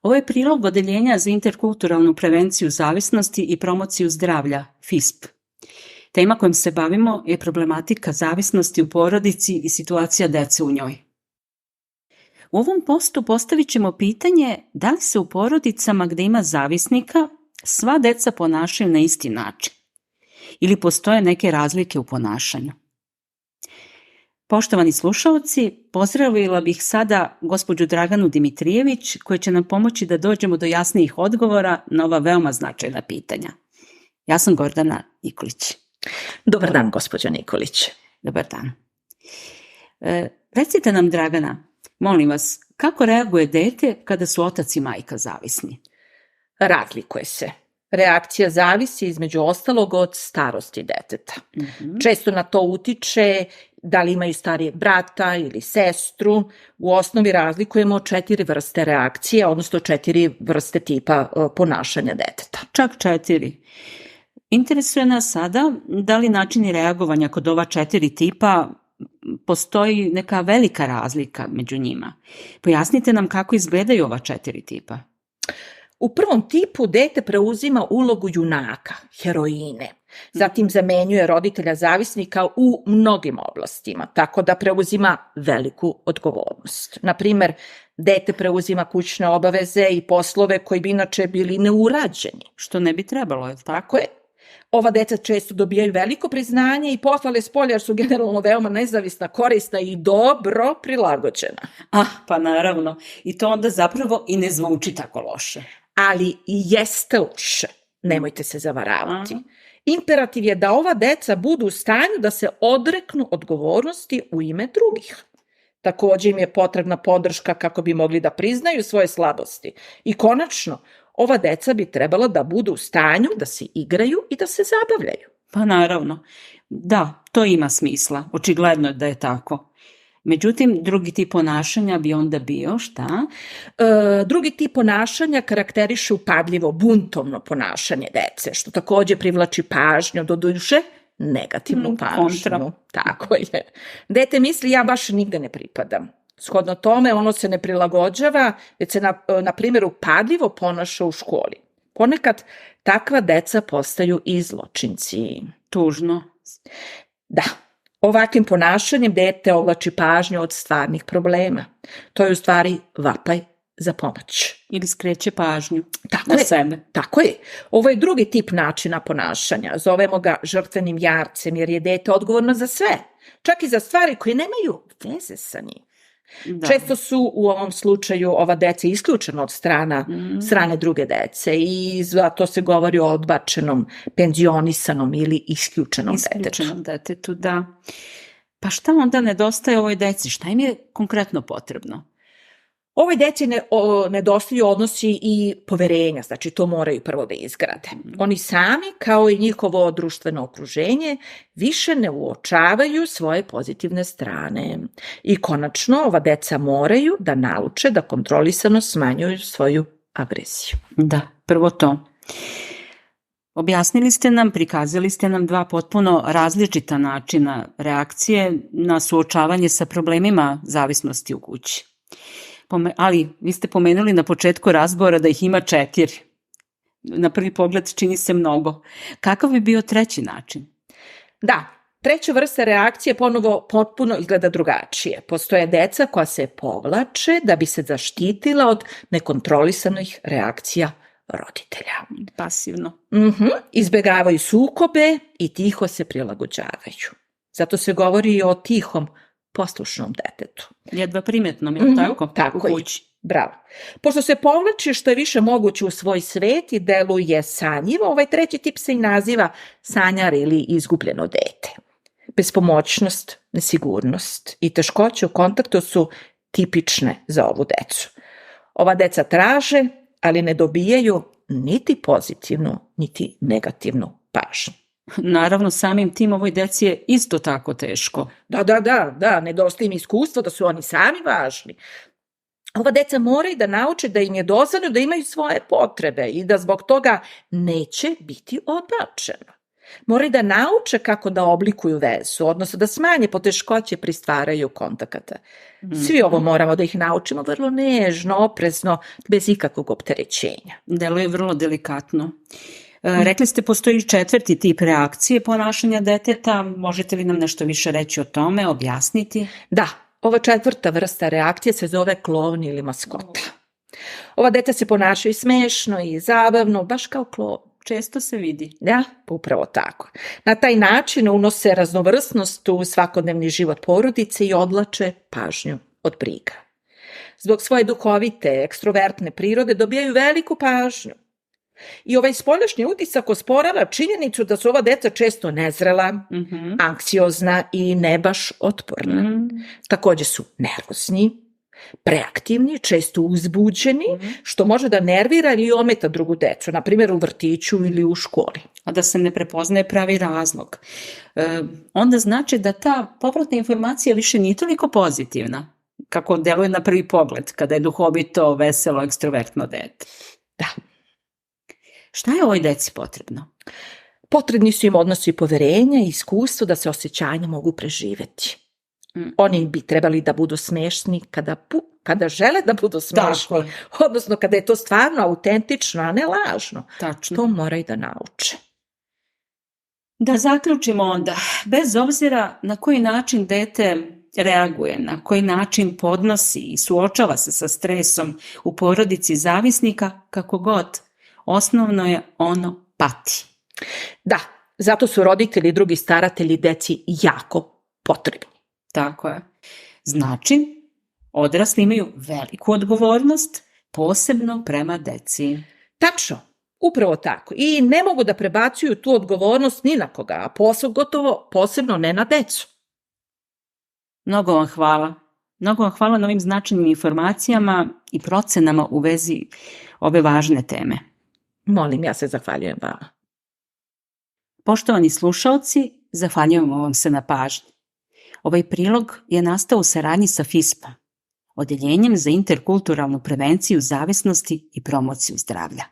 Ovo je prilog Odeljenja za interkulturalnu prevenciju zavisnosti i promociju zdravlja, FISP. Tema kojom se bavimo je problematika zavisnosti u porodici i situacija dece u njoj. U ovom postu postavit ćemo pitanje da li se u porodicama gde ima zavisnika sva deca ponašaju na isti način ili postoje neke razlike u ponašanju. Poštovani slušaoci, pozdravila bih sada gospođu Draganu Dimitrijević koja će nam pomoći da dođemo do jasnijih odgovora na ova veoma značajna pitanja. Ja sam Gordana Nikolić. Dobar dan, gospođo Nikolić. Dobar dan. Recite nam, Dragana, molim vas, kako reaguje dete kada su otac i majka zavisni? Razlikuje se. Reakcija zavisi između ostalog od starosti deteta. Često na to utiče da li imaju starijeg brata ili sestru. U osnovi razlikujemo 4 vrste reakcije, odnosno 4 vrste tipa ponašanja deteta. Čak 4. Interesuje nas sada da li načini reagovanja kod ova 4 tipa postoji neka velika razlika među njima. Pojasnite nam kako izgledaju ova 4 tipa. U prvom tipu dete preuzima ulogu junaka, heroine. Zatim zamenjuje roditelja zavisnika u mnogim oblastima, tako da preuzima veliku odgovornost. Naprimer, dete preuzima kućne obaveze i poslove koji bi inače bili neurađeni. Što ne bi trebalo, je li tako? Tako je. Ova deca često dobijaju veliko priznanje i pohvale spolja jer su generalno veoma nezavisna, korisna i dobro prilagođena. Pa naravno. I to onda zapravo i ne zvuči tako loše. Ali i jeste loše. Nemojte se zavaravati. Imperativ je da ova deca budu u stanju da se odreknu odgovornosti u ime drugih. Također im je potrebna podrška kako bi mogli da priznaju svoje slabosti. I konačno, ova deca bi trebala da budu u stanju da se igraju i da se zabavljaju. Pa naravno. Da, to ima smisla. Očigledno je da je tako. Međutim, drugi tip ponašanja bi onda bio šta? Drugi tip ponašanja karakteriše upadljivo, buntovno ponašanje dece, što također privlači pažnju, doduše negativnu pažnju. Kontra. Tako je. Dete misli ja baš nigde ne pripadam. Shodno tome ono se ne prilagođava, već se na primjer upadljivo ponaša u školi. Ponekad takva deca postaju i zločinci. Tužno. Da. Ovakvim ponašanjem dete ovlači pažnju od stvarnih problema. To je u stvari vapaj za pomoć. Ili skreće pažnju na sebe. Tako je. Ovo je drugi tip načina ponašanja. Zovemo ga žrtvenim jarcem jer je dete odgovorno za sve. Čak i za stvari koje nemaju veze sa njim. Da. Često su u ovom slučaju ova deca isključena od strane druge dece i zato se govori o odbačenom, penzionisanom ili isključenom detetu. Da. Pa šta onda nedostaje ovoj deci? Šta im je konkretno potrebno? Ovoj deci nedostaju odnosi i poverenja, znači to moraju prvo da izgrade. Oni sami, kao i njihovo društveno okruženje, više ne uočavaju svoje pozitivne strane. I konačno, ova deca moraju da nauče da kontrolisano smanjuju svoju agresiju. Da, prvo to. Objasnili ste nam, prikazali ste nam 2 potpuno različita načina reakcije na suočavanje sa problemima zavisnosti u kući. Ali vi ste pomenuli na početku razgovora da ih ima 4. Na prvi pogled čini se mnogo. Kakav bi bio treći način? Da, treća vrsta reakcije ponovo potpuno izgleda drugačije. Postoje deca koja se povlače da bi se zaštitila od nekontrolisanih reakcija roditelja. Pasivno. Izbegavaju sukobe i tiho se prilagođavaju. Zato se govori o tihom poslušnom detetu. Jedva primetnom, je li tako? Tako je. Bravo. Pošto se povlači što je više moguće u svoj svet i deluje sanjivo, ovaj treći tip se i naziva sanjar ili izgubljeno dete. Bespomoćnost, nesigurnost i teškoće u kontaktu su tipične za ovu decu. Ova deca traže, ali ne dobijaju niti pozitivnu, niti negativnu pažnju. Naravno, samim tim ovoj deci je isto tako teško. Da, nedostaje im iskustvo da su oni sami važni. Ova deca moraju da nauče da im je dozvoljeno da imaju svoje potrebe i da zbog toga neće biti odbačeno. Moraju da nauče kako da oblikuju vezu, odnosno da smanje poteškoće pri stvaranju kontakata. Svi ovo moramo da ih naučimo vrlo nežno, oprezno, bez ikakvog opterećenja. Deluje vrlo delikatno. Rekli ste postoji 4. tip reakcije ponašanja deteta. Možete li nam nešto više reći o tome, objasniti? Da, ova 4. vrsta reakcije se zove klovn ili maskota. Ova deca se ponašaju smešno i zabavno, baš kao klovn. Često se vidi. Ja, upravo tako. Na taj način unose raznovrsnost u svakodnevni život porodice i odlače pažnju od briga. Zbog svoje duhovite, ekstrovertne prirode dobijaju veliku pažnju. I ovaj spoljašnji utisak osporava činjenicu da su ova deca često nezrela, anksiozna i ne baš otporna. Također su nervozni, preaktivni, često uzbuđeni, što može da nervira ili ometa drugu decu, na primjer u vrtiću ili u školi. A da se ne prepoznaje pravi razlog. Onda znači da ta povratna informacija više nije toliko pozitivna, kako deluje na prvi pogled, kada je duhovito, veselo, ekstrovertno dete. Da. Šta je ovoj deci potrebno? Potrebni su im odnosi poverenja i iskustvo da se osjećanja mogu preživeti. Oni bi trebali da budu smešni kada žele da budu smešni, odnosno kada je to stvarno autentično, a ne lažno. Tačno. To moraju da nauče. Da zaključimo onda, bez obzira na koji način dete reaguje, na koji način podnosi i suočava se sa stresom u porodici zavisnika, kako god, osnovno je ono pati. Da, zato su roditelji i drugi staratelji deci jako potrebni. Tako je. Znači, odrasli imaju veliku odgovornost, posebno prema deci. Tačno, upravo tako. I ne mogu da prebacuju tu odgovornost ni na koga, a posebno ne na decu. Mnogo vam hvala. Mnogo vam hvala na ovim značajnim informacijama i procenama u vezi ove važne teme. Molim, ja se zahvaljujem vama. Poštovani slušaoci, zahvaljujemo vam se na pažnji. Ovaj prilog je nastao u saradnji sa FISP-om, Odeljenjem za interkulturalnu prevenciju zavisnosti i promociju zdravlja.